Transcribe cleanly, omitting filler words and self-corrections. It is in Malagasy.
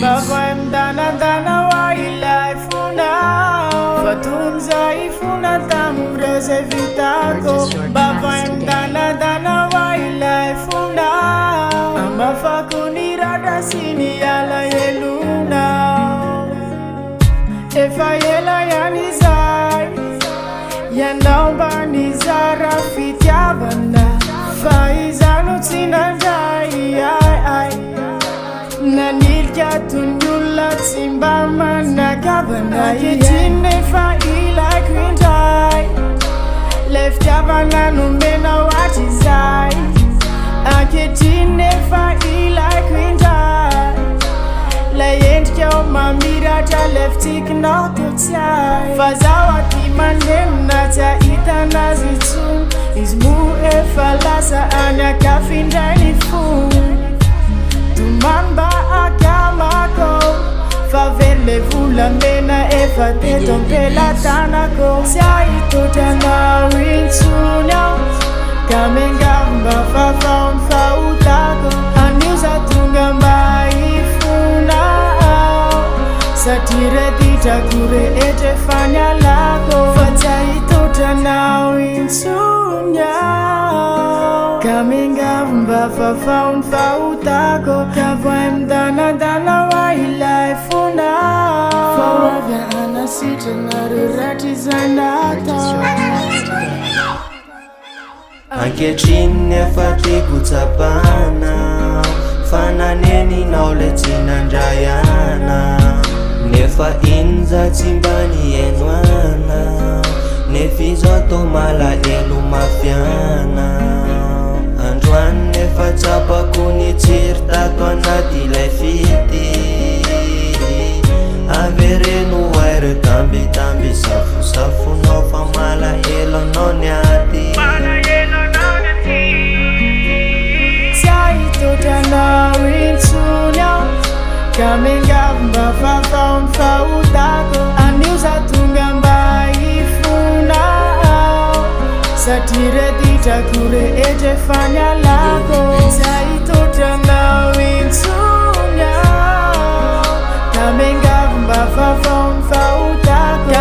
Bavai mdana wa ilaifuna Fatunza ifuna tamreze vitako Bavai mdana wa ilaifuna Ambafakuni rada sini yala yeluna Efa yela yanizai Yanaomba nizara fitiabana Faizanu tinandai ai Nanilja tunyula timbama nakabana Yetine fa ila kwindai Left yabana numena watizai Aketine fa ila kwindai La yentja mamira ta left iknotutsai Fazawa kimanena ta itana zitu Ismu efalasa anya kafindai fu Tumamba akamako Favele vula mena efa te tompela tanako Siaito tanga winsunya Kamengamba fafaun fautako Anusa tungamba ifuna Satire dita kure ete fanya lako Fataito tanga winsunya Kamengamba fafaun fautako Kavai mdana wa ilaifuna Forever anasita narurati zanata Ankechine fati kutsapana Fana neni nauletina njayana Nefa inza timbani enwana Nefizoto mala elu mafiana Andwane fatsapa kuni tirta twana dilai fiti Averenu waire tambi safu no famala elo no nyati Saito tana winsunya Kamengamba fafaun fautako Anusa tungamba ifuna Satire dita kure ete fanya lako Saito tana winsunya Kamengamba fafaun fautako